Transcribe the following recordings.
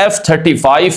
F-35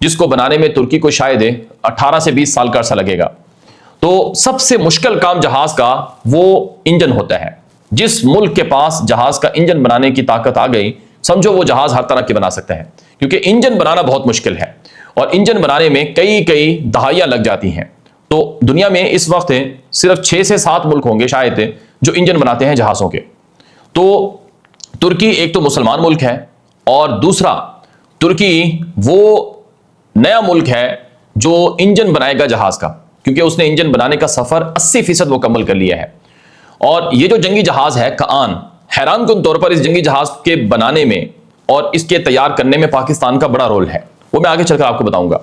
جس کو بنانے میں ترکی کو شاید 18 سے 20 سال کا عرصہ لگے گا۔ تو سب سے مشکل کام جہاز کا وہ انجن ہوتا ہے۔ جس ملک کے پاس جہاز کا انجن بنانے کی طاقت آ گئی، سمجھو وہ جہاز ہر طرح کے بنا سکتا ہے، کیونکہ انجن بنانا بہت مشکل ہے اور انجن بنانے میں کئی دہائیاں لگ جاتی ہیں۔ تو دنیا میں اس وقت صرف 6 سے 7 ملک ہوں گے شاید جو انجن بناتے ہیں جہازوں کے۔ تو ترکی ایک تو مسلمان ملک ہے، اور دوسرا ترکی وہ نیا ملک ہے جو انجن بنائے گا جہاز کا، کیونکہ اس نے انجن بنانے کا سفر 80% مکمل کر لیا ہے۔ اور یہ جو جنگی جہاز ہے کان، حیران کن طور پر اس جنگی جہاز کے بنانے میں اور اس کے تیار کرنے میں پاکستان کا بڑا رول ہے، وہ میں آگے چل کر آپ کو بتاؤں گا۔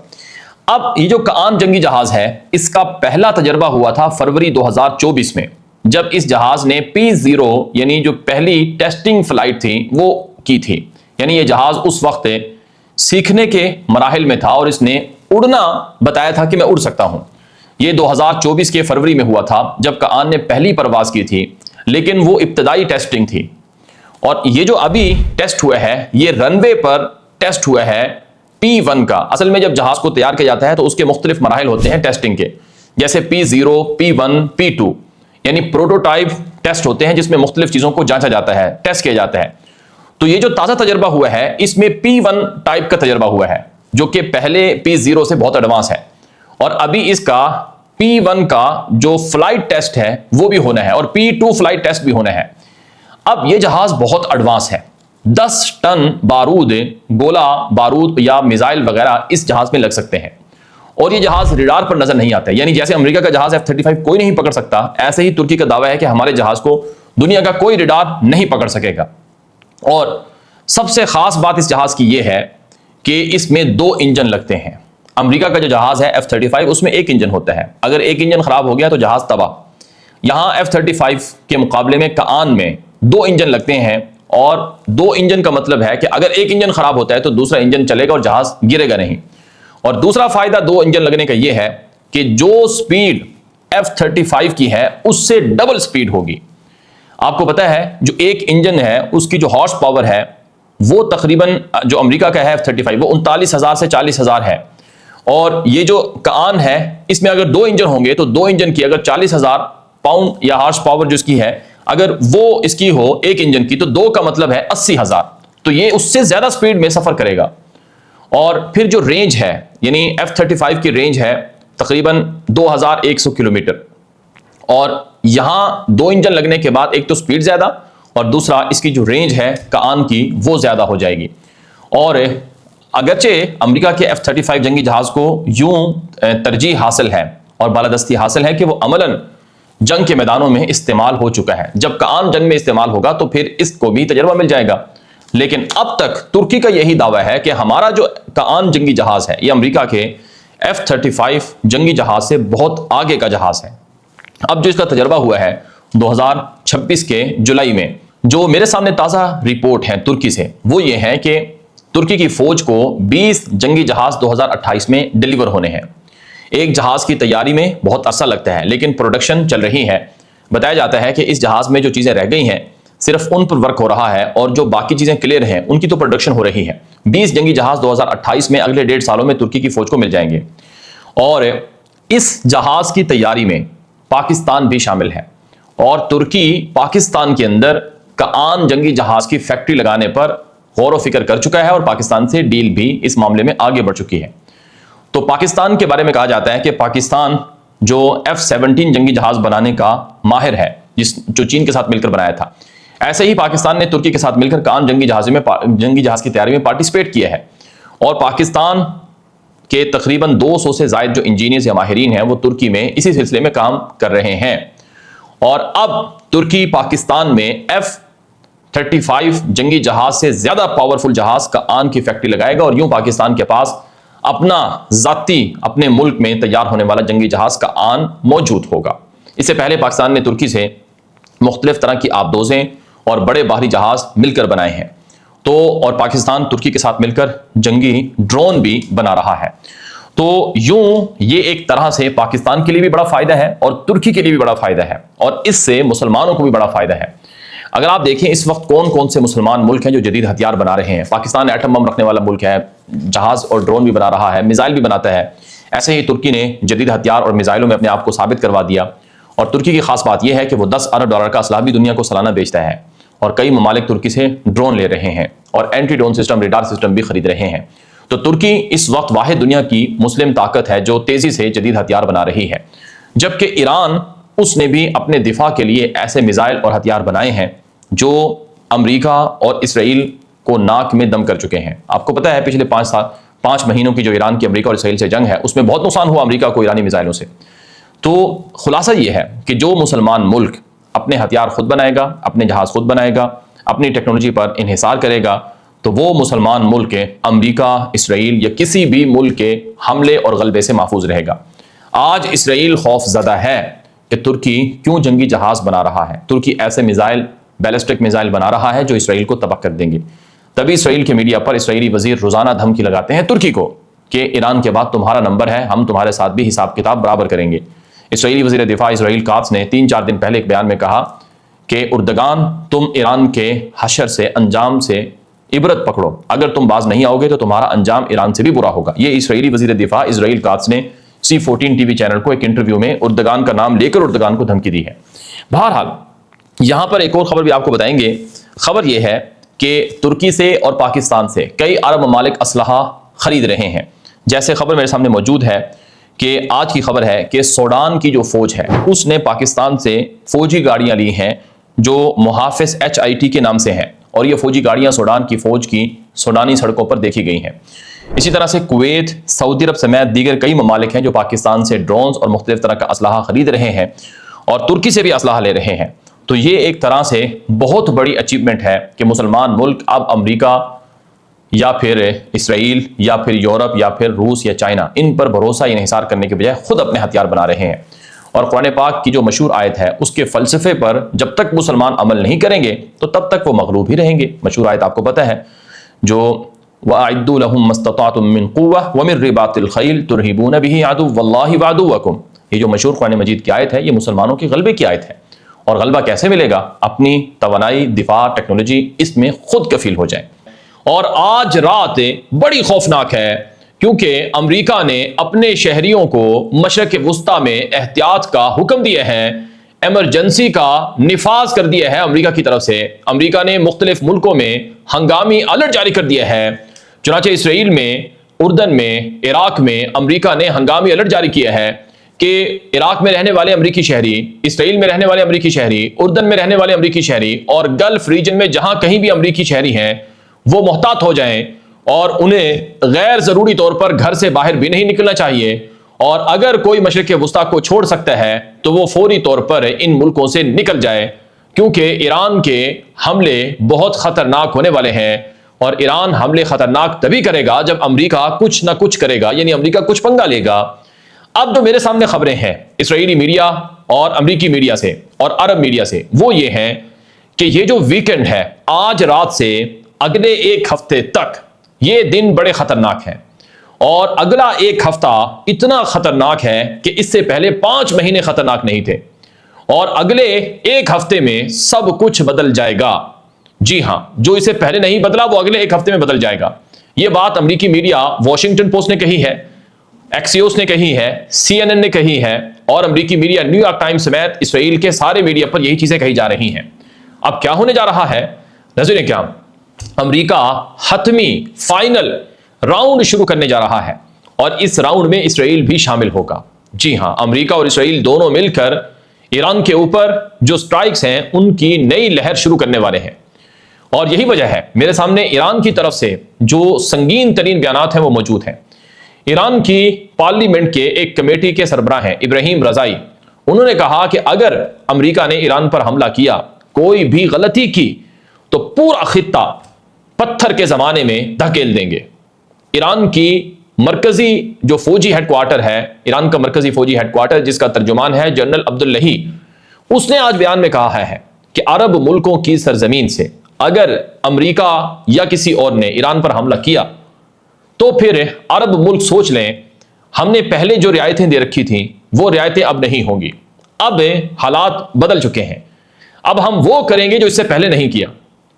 اب یہ جو کان جنگی جہاز ہے، اس کا پہلا تجربہ ہوا تھا فروری 2024 میں، جب اس جہاز نے P0 یعنی جو پہلی ٹیسٹنگ فلائٹ تھی وہ کی تھی۔ یعنی یہ جہاز اس وقت سیکھنے کے مراحل میں تھا اور اس نے اڑنا بتایا تھا کہ میں اڑ سکتا ہوں۔ یہ 2024 کے فروری میں ہوا تھا جب کان نے پہلی پرواز کی تھی، لیکن وہ ابتدائی ٹیسٹنگ تھی۔ اور یہ جو ابھی ٹیسٹ ہوا ہے، یہ رن وے پر ٹیسٹ ہوا ہے P1 کا۔ اصل میں جب جہاز کو تیار کیا جاتا ہے تو اس کے مختلف مراحل ہوتے ہیں ٹیسٹنگ کے، جیسے P0 P1 P2، یعنی پروٹوٹائپ ٹیسٹ ہوتے ہیں جس میں مختلف چیزوں کو جانچا جاتا ہے، ٹیسٹ کیا جاتا ہے۔ تو یہ جو تازہ تجربہ ہوا ہے اس میں P1 ٹائپ کا تجربہ ہوا ہے، جو کہ پہلے P0 سے بہت ایڈوانس ہے، اور ابھی اس کا P1 کا جو فلائٹ ٹیسٹ ہے وہ بھی ہونا ہے، اور P2 فلائٹ ٹیسٹ بھی ہونا ہے۔ اب یہ جہاز بہت ایڈوانس ہے، 10 ٹن بارود، گولہ بارود یا میزائل وغیرہ اس جہاز میں لگ سکتے ہیں، اور یہ جہاز ریڈار پر نظر نہیں آتا ہے۔ یعنی جیسے امریکہ کا جہاز F-35 کوئی نہیں پکڑ سکتا، ایسے ہی ترکی کا دعویٰ ہے کہ ہمارے جہاز کو دنیا کا کوئی ریڈار نہیں پکڑ سکے گا۔ اور سب سے خاص بات اس جہاز کی یہ ہے کہ اس میں 2 انجن لگتے ہیں۔ امریکہ کا جو جہاز ہے F-35 اس میں 1 انجن ہوتا ہے، اگر 1 انجن خراب ہو گیا تو جہاز تباہ۔ یہاں F-35 کے مقابلے میں کان میں 2 انجن لگتے ہیں، اور 2 انجن کا مطلب ہے کہ اگر 1 انجن خراب ہوتا ہے تو دوسرا انجن چلے گا اور جہاز گرے گا نہیں۔ اور دوسرا فائدہ 2 انجن لگنے کا یہ ہے کہ جو سپیڈ F-35 کی ہے اس سے ڈبل سپیڈ ہوگی۔ آپ کو پتا ہے جو 1 انجن ہے اس کی جو ہارس پاور ہے وہ تقریباً جو امریکہ کا ہے F-35 وہ 39,000 سے 40,000 ہے، اور یہ جو کان ہے اس میں اگر 2 انجن ہوں گے تو 2 انجن کی اگر 40,000 پاؤنڈ یا ہارس پاور جو اس کی ہے، اگر وہ اس کی ہو 1 انجن کی تو 2 کا مطلب ہے 80,000، تو یہ اس سے زیادہ سپیڈ میں سفر کرے گا۔ اور پھر جو رینج ہے، یعنی F-35 کی رینج ہے تقریباً 2100 کلومیٹر، اور یہاں 2 انجن لگنے کے بعد ایک تو سپیڈ زیادہ اور دوسرا اس کی جو رینج ہے کان کی وہ زیادہ ہو جائے گی۔ اور اگرچہ امریکہ کے F-35 جنگی جہاز کو یوں ترجیح حاصل ہے اور بالادستی حاصل ہے کہ وہ عملاً جنگ کے میدانوں میں استعمال ہو چکا ہے، جب کان جنگ میں استعمال ہوگا تو پھر اس کو بھی تجربہ مل جائے گا، لیکن اب تک ترکی کا یہی دعویٰ ہے کہ ہمارا جو کان جنگی جہاز ہے یہ امریکہ کے F-35 جنگی جہاز سے بہت آگے کا جہاز ہے۔ اب جو اس کا تجربہ ہوا ہے 2026 کے جولائی میں، جو میرے سامنے تازہ رپورٹ ہے ترکی سے، وہ یہ ہے کہ ترکی کی فوج کو 20 جنگی جہاز 2028 میں ڈیلیور ہونے ہیں۔ ایک جہاز کی تیاری میں بہت عرصہ لگتا ہے، لیکن پروڈکشن چل رہی ہے۔ بتایا جاتا ہے کہ اس جہاز میں جو چیزیں رہ گئی ہیں صرف ان پر ورک ہو رہا ہے، اور جو باقی چیزیں کلیئر ہیں ان کی تو پروڈکشن ہو رہی ہے۔ 20 جنگی جہاز 2028 میں اگلے 1.5 سالوں میں ترکی کی فوج کو مل جائیں گے، اور اس جہاز کی تیاری میں پاکستان بھی شامل ہے، اور ترکی پاکستان کے اندر کان جنگی جہاز کی فیکٹری لگانے پر غور و فکر کر چکا ہے، اور پاکستان سے ڈیل بھی اس معاملے میں آگے بڑھ چکی ہے۔ تو پاکستان کے بارے میں کہا جاتا ہے کہ پاکستان جو F-17 جنگی جہاز بنانے کا ماہر ہے، جو چین کے ساتھ مل کر بنایا تھا، ایسے ہی پاکستان نے ترکی کے ساتھ مل کر کان جنگی جہاز کی تیاری میں پارٹیسپیٹ کیا ہے، اور پاکستان کے تقریباً 200 سے زائد جو انجینئرز یا ماہرین ہیں وہ ترکی میں اسی سلسلے میں کام کر رہے ہیں۔ اور اب ترکی پاکستان میں F-35 جنگی جہاز سے زیادہ پاورفل جہاز کان کی فیکٹری لگائے گا، اور یوں پاکستان کے پاس اپنا ذاتی اپنے ملک میں تیار ہونے والا جنگی جہاز کان موجود ہوگا۔ اس سے پہلے پاکستان نے ترکی سے مختلف طرح کی آبدوزیں اور بڑے باہری جہاز مل کر بنائے ہیں، تو اور پاکستان ترکی کے ساتھ مل کر جنگی ڈرون بھی بنا رہا ہے۔ تو یوں یہ ایک طرح سے پاکستان کے لیے بھی بڑا فائدہ ہے اور ترکی کے لیے بھی بڑا فائدہ ہے، اور اس سے مسلمانوں کو بھی بڑا فائدہ ہے۔ اگر آپ دیکھیں اس وقت کون کون سے مسلمان ملک ہیں جو جدید ہتھیار بنا رہے ہیں. پاکستان ایٹم بم رکھنے والا ملک ہے، جہاز اور ڈرون بھی بنا رہا ہے، میزائل بھی بناتا ہے. ایسے ہی ترکی نے جدید ہتھیار اور میزائلوں میں اپنے آپ کو ثابت کروا دیا. اور ترکی کی خاص بات یہ ہے کہ وہ 10 ارب ڈالر کا اسلحہ بھی دنیا کو سالانہ بیچتا ہے، اور کئی ممالک ترکی سے ڈرون لے رہے ہیں اور anti drone system, radar system بھی خرید رہے ہیں. تو ترکی اس وقت واحد دنیا کی مسلم طاقت ہے جو تیزی سے جدید ہتھیار بنا رہی ہے، جبکہ ایران اس نے بھی اپنے دفاع کے لیے ایسے میزائل اور ہتھیار بنائے ہیں جو امریکہ اور اسرائیل کو ناک میں دم کر چکے ہیں. آپ کو پتہ ہے پچھلے 5 مہینوں کی جو ایران کی امریکہ اور اسرائیل سے جنگ ہے اس میں بہت نقصان ہوا امریکہ کو ایرانی میزائلوں سے. تو خلاصہ یہ ہے کہ جو مسلمان ملک اپنے ہتھیار خود بنائے گا، اپنے جہاز خود بنائے گا، اپنی ٹیکنالوجی پر انحصار کرے گا، تو وہ مسلمان ملک امریکہ، اسرائیل یا کسی بھی ملک کے حملے اور غلبے سے محفوظ رہے گا. آج اسرائیل خوف زدہ ہے کہ ترکی کیوں جنگی جہاز بنا رہا ہے. ترکی ایسے میزائل، بیلسٹک میزائل بنا رہا ہے جو اسرائیل کو تباہ کر دیں گے. تبھی اسرائیل کے میڈیا پر اسرائیلی وزیر روزانہ دھمکی لگاتے ہیں ترکی کو کہ ایران کے بعد تمہارا نمبر ہے، ہم تمہارے ساتھ بھی حساب کتاب برابر کریں گے. اسرائیلی وزیر دفاع اسرائیل کاتس نے 3-4 دن پہلے ایک بیان میں کہا کہ اردگان، تم ایران کے حشر سے، انجام سے عبرت پکڑو، اگر تم باز نہیں آؤ گے تو تمہارا انجام ایران سے بھی برا ہوگا. یہ اسرائیلی وزیر دفاع اسرائیل کاتس نے C14 ٹی وی چینل کو ایک انٹرویو میں اردگان کا نام لے کر اردگان کو دھمکی دی ہے. بہرحال یہاں پر ایک اور خبر بھی آپ کو بتائیں گے. خبر یہ ہے کہ ترکی سے اور پاکستان سے کئی عرب ممالک اسلحہ خرید رہے ہیں. جیسے خبر میرے سامنے موجود ہے کہ آج کی خبر ہے کہ سوڈان کی جو فوج ہے اس نے پاکستان سے فوجی گاڑیاں لی ہیں جو محافظ HIT کے نام سے ہیں، اور یہ فوجی گاڑیاں سوڈان کی فوج کی سوڈانی سڑکوں پر دیکھی گئی ہیں. اسی طرح سے کویت، سعودی عرب سمیت دیگر کئی ممالک ہیں جو پاکستان سے ڈرونز اور مختلف طرح کا اسلحہ خرید رہے ہیں اور ترکی سے بھی اسلحہ لے رہے ہیں. تو یہ ایک طرح سے بہت بڑی اچیومنٹ ہے کہ مسلمان ملک اب امریکہ یا پھر اسرائیل یا پھر یورپ یا پھر روس یا چائنا، ان پر بھروسہ انحصار کرنے کے بجائے خود اپنے ہتھیار بنا رہے ہیں. اور قرآن پاک کی جو مشہور آیت ہے اس کے فلسفے پر جب تک مسلمان عمل نہیں کریں گے تو تب تک وہ مغلوب ہی رہیں گے. مشہور آیت آپ کو پتہ ہے جو وَأَعِدُّوا لَهُم مَّا اسْتَطَعْتُم مِّن قُوَّةٍ وَمِن رِّبَاطِ الْخَيْلِ تُرْهِبُونَ بِهِ عَدُوَّ اللَّهِ وَعَدُوَّكُمْ. یہ جو مشہور قرآن مجید کی آیت ہے یہ مسلمانوں کے غلبے کی آیت ہے. اور غلبہ کیسے ملے گا؟ اپنی توانائی، دفاع، ٹیکنالوجی اس میں خود کفیل ہو جائیں. اور آج رات بڑی خوفناک ہے کیونکہ امریکہ نے اپنے شہریوں کو مشرق وسطیٰ میں احتیاط کا حکم دیا ہے، ایمرجنسی کا نفاذ کر دیا ہے امریکہ کی طرف سے. امریکہ نے مختلف ملکوں میں ہنگامی الرٹ جاری کر دیا ہے. چنانچہ اسرائیل میں، اردن میں، عراق میں امریکہ نے ہنگامی الرٹ جاری کیا ہے کہ عراق میں رہنے والے امریکی شہری، اسرائیل میں رہنے والے امریکی شہری، اردن میں رہنے والے امریکی شہری اور گلف ریجن میں جہاں کہیں بھی امریکی شہری ہیں وہ محتاط ہو جائیں اور انہیں غیر ضروری طور پر گھر سے باہر بھی نہیں نکلنا چاہیے. اور اگر کوئی مشرق وسطیٰ کو چھوڑ سکتا ہے تو وہ فوری طور پر ان ملکوں سے نکل جائے، کیونکہ ایران کے حملے بہت خطرناک ہونے والے ہیں. اور ایران حملے خطرناک تبھی کرے گا جب امریکہ کچھ نہ کچھ کرے گا، یعنی امریکہ کچھ پنگا لے گا. اب جو میرے سامنے خبریں ہیں اسرائیلی میڈیا اور امریکی میڈیا سے اور عرب میڈیا سے وہ یہ ہیں کہ یہ جو ویکنڈ ہے آج رات سے اگلے ایک ہفتے تک یہ دن بڑے خطرناک ہیں، اور اگلا ایک ہفتہ اتنا خطرناک ہے کہ اس سے پہلے 5 مہینے خطرناک نہیں تھے، اور اگلے ایک ہفتے میں سب کچھ بدل جائے گا. جی ہاں، جو اسے پہلے نہیں بدلا وہ اگلے ایک ہفتے میں بدل جائے گا. یہ بات امریکی میڈیا واشنگٹن پوسٹ نے کہی ہے، ایکسیوس نے کہی ہے، CNN نے کہی ہے، اور امریکی میڈیا نیو یارک ٹائمز سمیت اسرائیل کے سارے میڈیا پر یہی چیزیں کہی جا رہی ہیں. اب کیا ہونے جا رہا ہے؟ نظریں کیا، امریکہ حتمی فائنل راؤنڈ شروع کرنے جا رہا ہے، اور اس راؤنڈ میں اسرائیل بھی شامل ہوگا. جی ہاں، امریکہ اور اسرائیل دونوں مل کر ایران کے اوپر جو سٹرائکس ہیں ان کی نئی لہر شروع کرنے والے ہیں. اور یہی وجہ ہے میرے سامنے ایران کی طرف سے جو سنگین ترین بیانات ہیں وہ موجود ہیں. ایران کی پارلیمنٹ کے ایک کمیٹی کے سربراہ ہیں ابراہیم رضائی، انہوں نے کہا کہ اگر امریکہ نے ایران پر حملہ کیا، کوئی بھی غلطی کی، تو پورا خطہ پتھر کے زمانے میں دھکیل دیں گے. ایران کی مرکزی جو فوجی ہیڈ کوارٹر ہے، ایران کا مرکزی فوجی ہیڈ کوارٹر جس کا ترجمان ہے جنرل عبداللہی، اس نے آج بیان میں کہا ہے کہ عرب ملکوں کی سرزمین سے اگر امریکہ یا کسی اور نے ایران پر حملہ کیا تو پھر عرب ملک سوچ لیں ہم نے پہلے جو رعایتیں دے رکھی تھیں وہ رعایتیں اب نہیں ہوں گی. اب حالات بدل چکے ہیں. اب ہم وہ کریں گے جو اس سے پہلے نہیں کیا.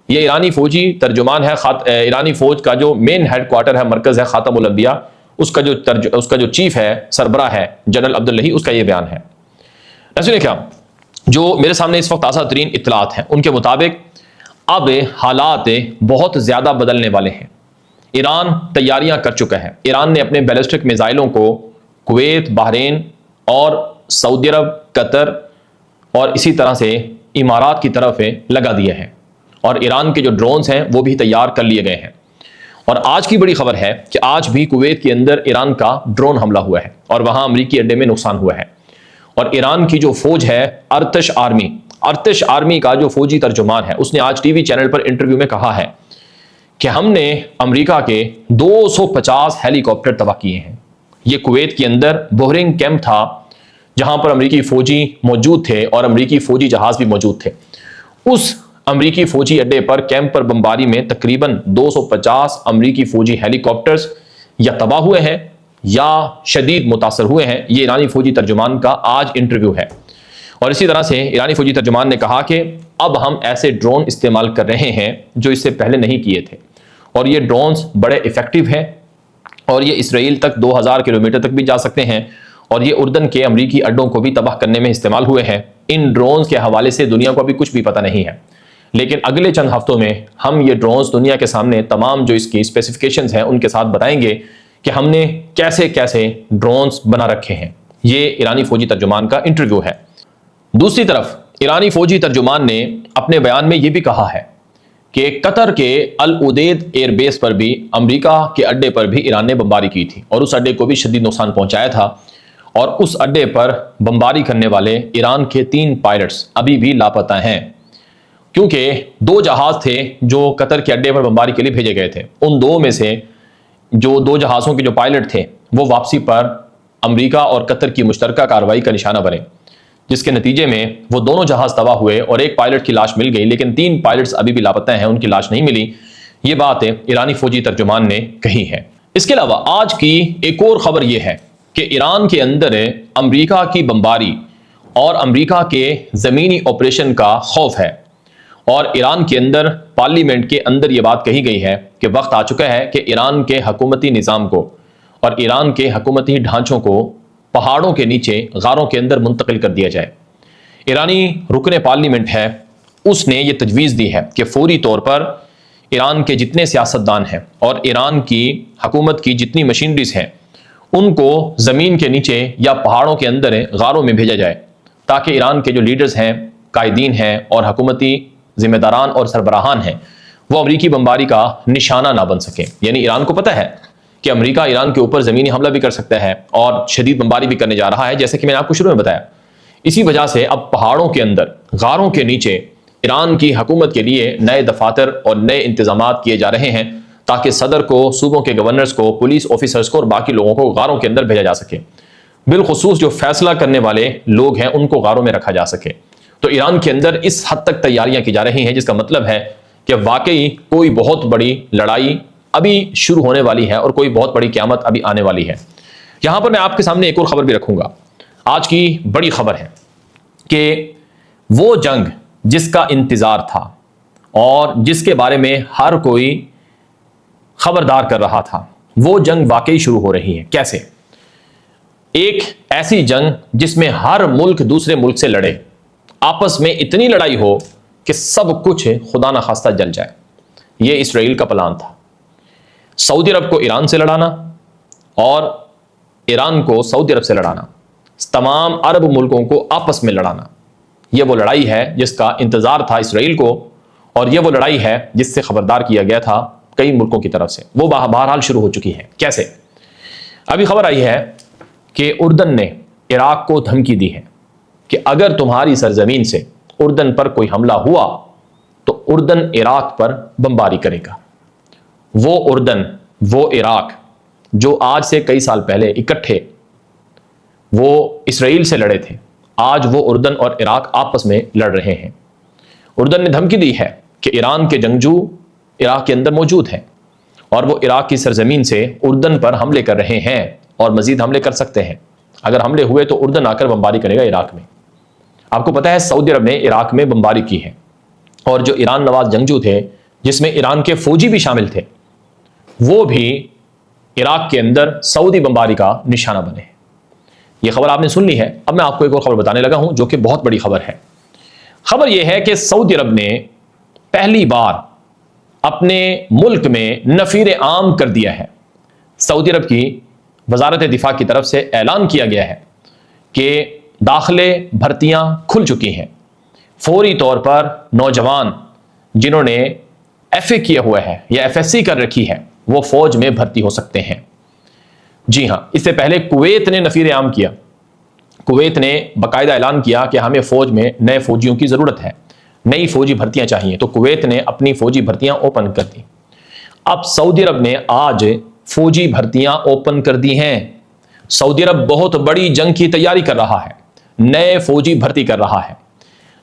یہ ایرانی فوجی ترجمان ہے، ایرانی فوج کا جو مین ہیڈ کوارٹر ہے، مرکز ہے خاتم الانبیاء، اس کا جو چیف ہے، سربراہ ہے جنرل عبداللہی، اس کا یہ بیان ہے. سنیں کیا جو میرے سامنے اس وقت تازہ ترین اطلاعات ہیں، ان کے مطابق اب حالات بہت زیادہ بدلنے والے ہیں. ایران تیاریاں کر چکا ہے. ایران نے اپنے بیلسٹک میزائلوں کو کویت، بحرین اور سعودی عرب، قطر اور اسی طرح سے امارات کی طرف لگا دیا ہے، اور ایران کے جو ڈرونز ہیں وہ بھی تیار کر لیے گئے ہیں. اور آج کی بڑی خبر ہے کہ آج بھی کویت کے اندر ایران کا ڈرون حملہ ہوا ہے اور وہاں امریکی اڈے میں نقصان ہوا ہے. اور ایران کی جو فوج ہے، ارتش آرمی کا جو فوجی ترجمان ہے، اس نے آج ٹی وی چینل پر انٹرویو میں کہا ہے کہ ہم نے امریکہ کے 250 ہیلی کاپٹر تباہ کیے ہیں. یہ کویت کے اندر بحرین کیمپ تھا جہاں پر امریکی فوجی موجود تھے اور امریکی فوجی جہاز بھی موجود تھے. اس امریکی فوجی اڈے پر کیمپ پر بمباری میں تقریباً 250 امریکی فوجی ہیلی کاپٹرز یا تباہ ہوئے ہیں یا شدید متاثر ہوئے ہیں. یہ ایرانی فوجی ترجمان کا آج انٹرویو ہے. اور اسی طرح سے ایرانی فوجی ترجمان نے کہا کہ اب ہم ایسے ڈرون استعمال کر رہے ہیں جو اس سے پہلے نہیں کیے تھے، اور یہ ڈرونز بڑے ایفیکٹو ہیں اور یہ اسرائیل تک 2000 کلومیٹر تک بھی جا سکتے ہیں، اور یہ اردن کے امریکی اڈوں کو بھی تباہ کرنے میں استعمال ہوئے ہیں. ان ڈرونز کے حوالے سے دنیا کو ابھی کچھ بھی پتہ نہیں ہے، لیکن اگلے چند ہفتوں میں ہم یہ ڈرونز دنیا کے سامنے تمام جو اس کی اسپیسیفکیشنز ہیں ان کے ساتھ بتائیں گے کہ ہم نے کیسے کیسے ڈرونز بنا رکھے ہیں. یہ ایرانی فوجی ترجمان کا انٹرویو ہے. دوسری طرف ایرانی فوجی ترجمان نے اپنے بیان میں یہ بھی کہا ہے کہ قطر کے العدید ایئر بیس پر بھی، امریکہ کے اڈے پر بھی ایران نے بمباری کی تھی اور اس اڈے کو بھی شدید نقصان پہنچایا تھا. اور اس اڈے پر بمباری کرنے والے ایران کے 3 پائلٹس ابھی بھی لاپتہ ہیں، کیونکہ 2 جہاز تھے جو قطر کے اڈے پر بمباری کے لیے بھیجے گئے تھے. ان 2 میں سے جو 2 جہازوں کے جو پائلٹ تھے وہ واپسی پر امریکہ اور قطر کی مشترکہ کارروائی کا نشانہ بنے، جس کے نتیجے میں وہ دونوں جہاز تباہ ہوئے اور ایک پائلٹ کی لاش مل گئی، لیکن 3 پائلٹس ابھی بھی لاپتہ ہیں، ان کی لاش نہیں ملی. یہ بات ایرانی فوجی ترجمان نے کہی ہے. اس کے علاوہ آج کی ایک اور خبر یہ ہے کہ ایران کے اندر امریکہ کی بمباری اور امریکہ کے زمینی آپریشن کا خوف ہے، اور ایران کے اندر پارلیمنٹ کے اندر یہ بات کہی گئی ہے کہ وقت آ چکا ہے کہ ایران کے حکومتی نظام کو اور ایران کے حکومتی ڈھانچوں کو پہاڑوں کے نیچے غاروں کے اندر منتقل کر دیا جائے. ایرانی رکن پارلیمنٹ ہے، اس نے یہ تجویز دی ہے کہ فوری طور پر ایران کے جتنے سیاستدان ہیں اور ایران کی حکومت کی جتنی مشینریز ہیں ان کو زمین کے نیچے یا پہاڑوں کے اندر غاروں میں بھیجا جائے، تاکہ ایران کے جو لیڈرز ہیں، قائدین ہیں اور حکومتی ذمہ داران اور سربراہان ہیں وہ امریکی بمباری کا نشانہ نہ بن سکیں. یعنی ایران کو پتہ ہے کہ امریکہ ایران کے اوپر زمینی حملہ بھی کر سکتا ہے اور شدید بمباری بھی کرنے جا رہا ہے، جیسے کہ میں نے آپ کو شروع میں بتایا. اسی وجہ سے اب پہاڑوں کے اندر، غاروں کے نیچے ایران کی حکومت کے لیے نئے دفاتر اور نئے انتظامات کیے جا رہے ہیں، تاکہ صدر کو، صوبوں کے گورنرز کو، پولیس آفیسرز کو اور باقی لوگوں کو غاروں کے اندر بھیجا جا سکے. بالخصوص جو فیصلہ کرنے والے لوگ ہیں ان کو غاروں میں رکھا جا سکے. تو ایران کے اندر اس حد تک تیاریاں کی جا رہی ہیں، جس کا مطلب ہے کہ واقعی کوئی بہت بڑی لڑائی ابھی شروع ہونے والی ہے اور کوئی بہت بڑی قیامت ابھی آنے والی ہے. یہاں پر میں آپ کے سامنے ایک اور خبر بھی رکھوں گا. آج کی بڑی خبر ہے کہ وہ جنگ جس کا انتظار تھا اور جس کے بارے میں ہر کوئی خبردار کر رہا تھا، وہ جنگ واقعی شروع ہو رہی ہے. کیسے؟ ایک ایسی جنگ جس میں ہر ملک دوسرے ملک سے لڑے، آپس میں اتنی لڑائی ہو کہ سب کچھ خدا نخواستہ جل جائے. یہ اسرائیل کا پلان تھا. سعودی عرب کو ایران سے لڑانا اور ایران کو سعودی عرب سے لڑانا، تمام عرب ملکوں کو آپس میں لڑانا. یہ وہ لڑائی ہے جس کا انتظار تھا اسرائیل کو، اور یہ وہ لڑائی ہے جس سے خبردار کیا گیا تھا کئی ملکوں کی طرف سے. وہ بہرحال شروع ہو چکی ہے. کیسے؟ ابھی خبر آئی ہے کہ اردن نے عراق کو دھمکی دی ہے کہ اگر تمہاری سرزمین سے اردن پر کوئی حملہ ہوا تو اردن عراق پر بمباری کرے گا. وہ اردن، وہ عراق جو آج سے کئی سال پہلے اکٹھے وہ اسرائیل سے لڑے تھے، آج وہ اردن اور عراق آپس میں لڑ رہے ہیں. اردن نے دھمکی دی ہے کہ ایران کے جنگجو عراق کے اندر موجود ہیں اور وہ عراق کی سرزمین سے اردن پر حملے کر رہے ہیں اور مزید حملے کر سکتے ہیں. اگر حملے ہوئے تو اردن آ کر بمباری کرے گا عراق میں. آپ کو پتا ہے سعودی عرب نے عراق میں بمباری کی ہے، اور جو ایران نواز جنگجو تھے جس میں ایران کے فوجی بھی شامل تھے، وہ بھی عراق کے اندر سعودی بمباری کا نشانہ بنے ہیں۔ یہ خبر آپ نے سن لی ہے۔ اب میں آپ کو ایک اور خبر بتانے لگا ہوں جو کہ بہت بڑی خبر ہے۔ خبر یہ ہے کہ سعودی عرب نے پہلی بار اپنے ملک میں نفیر عام کر دیا ہے۔ سعودی عرب کی وزارت دفاع کی طرف سے اعلان کیا گیا ہے کہ داخلے بھرتیاں کھل چکی ہیں۔ فوری طور پر نوجوان جنہوں نے ایف اے کیا ہوا ہے یا ایف ایس سی کر رکھی ہے وہ فوج میں بھرتی ہو سکتے ہیں۔ جی ہاں، اس سے پہلے کویت نے نفیر عام کیا۔ کویت نے باقاعدہ اعلان کیا کہ ہمیں فوج میں نئے فوجیوں کی ضرورت ہے، نئی فوجی بھرتیاں چاہیے، تو کویت نے اپنی فوجی بھرتیاں اوپن کر دی۔ اب سعودی عرب نے آج فوجی بھرتیاں اوپن کر دی ہیں۔ سعودی عرب بہت بڑی جنگ کی تیاری کر رہا ہے، نئے فوجی بھرتی کر رہا ہے۔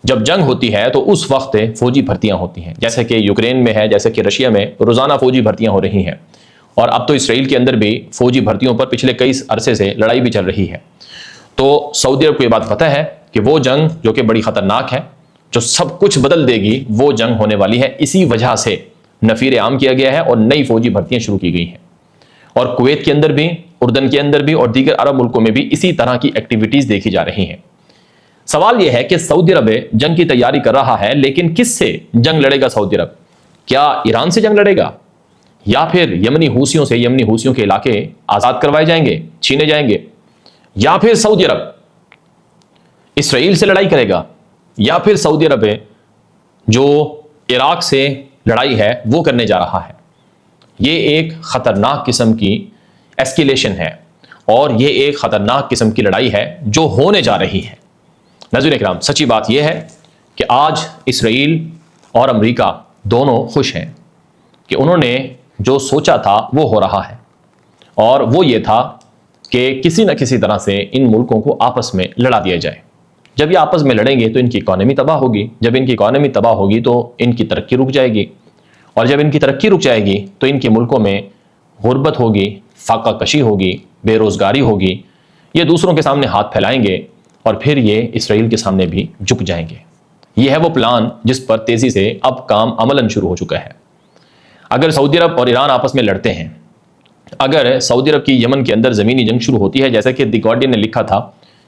جب جنگ ہوتی ہے تو اس وقت فوجی بھرتیاں ہوتی ہیں، جیسے کہ یوکرین میں ہے، جیسے کہ رشیا میں روزانہ فوجی بھرتیاں ہو رہی ہیں، اور اب تو اسرائیل کے اندر بھی فوجی بھرتیوں پر پچھلے کئی عرصے سے لڑائی بھی چل رہی ہے۔ تو سعودی عرب کو یہ بات پتہ ہے کہ وہ جنگ جو کہ بڑی خطرناک ہے، جو سب کچھ بدل دے گی، وہ جنگ ہونے والی ہے۔ اسی وجہ سے نفیر عام کیا گیا ہے اور نئی فوجی بھرتیاں شروع کی گئی ہیں، اور کویت کے اندر بھی، اردن کے اندر بھی، اور دیگر عرب ملکوں میں بھی اسی طرح کی ایکٹیویٹیز دیکھی جا رہی ہیں۔ سوال یہ ہے کہ سعودی عرب جنگ کی تیاری کر رہا ہے، لیکن کس سے جنگ لڑے گا سعودی عرب؟ کیا ایران سے جنگ لڑے گا، یا پھر یمنی حوثیوں کے علاقے آزاد کروائے جائیں گے، چھینے جائیں گے، یا پھر سعودی عرب اسرائیل سے لڑائی کرے گا، یا پھر سعودی عرب جو عراق سے لڑائی ہے وہ کرنے جا رہا ہے؟ یہ ایک خطرناک قسم کی ایسکیلیشن ہے، اور یہ ایک خطرناک قسم کی لڑائی ہے جو ہونے جا رہی ہے۔ ناظرین اکرام، سچی بات یہ ہے کہ آج اسرائیل اور امریکہ دونوں خوش ہیں کہ انہوں نے جو سوچا تھا وہ ہو رہا ہے، اور وہ یہ تھا کہ کسی نہ کسی طرح سے ان ملکوں کو آپس میں لڑا دیا جائے۔ جب یہ آپس میں لڑیں گے تو ان کی اکانومی تباہ ہوگی، جب ان کی اکانومی تباہ ہوگی تو ان کی ترقی رک جائے گی، اور جب ان کی ترقی رک جائے گی تو ان کے ملکوں میں غربت ہوگی، فاقہ کشی ہوگی، بے روزگاری ہوگی، یہ دوسروں کے سامنے ہاتھ پھیلائیں گے، اور پھر یہ اسرائیل کے سامنے بھی جھک جائیں گے۔ یہ ہے وہ پلان جس پر تیزی سے اب کام عملاً شروع ہو چکا ہے۔ اگر سعودی عرب اور ایران آپس میں لڑتے ہیں، اگر سعودی عرب کی یمن کے اندر زمینی جنگ شروع ہوتی ہے، جیسا کہ دی گارڈین نے لکھا تھا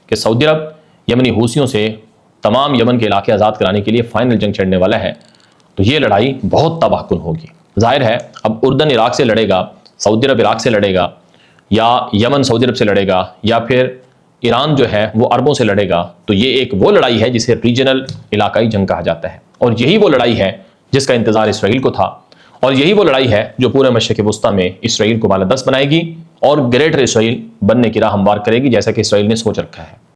کہ سعودی عرب یمنی حوثیوں سے تمام یمن کے علاقے آزاد کرانے کے لیے فائنل جنگ چھڑنے والا ہے، تو یہ لڑائی بہت تباہ کن ہوگی۔ ظاہر ہے اب اردن عراق سے لڑے گا، سعودی عرب عراق سے لڑے گا، یا یمن سعودی عرب سے لڑے گا، یا پھر ایران جو ہے وہ عربوں سے لڑے گا، تو یہ ایک وہ لڑائی ہے جسے ریجنل علاقائی جنگ کہا جاتا ہے، اور یہی وہ لڑائی ہے جس کا انتظار اسرائیل کو تھا، اور یہی وہ لڑائی ہے جو پورے مشرق وسطیٰ میں اسرائیل کو بالادست بنائے گی اور گریٹر اسرائیل بننے کی راہ ہموار کرے گی، جیسا کہ اسرائیل نے سوچ رکھا ہے۔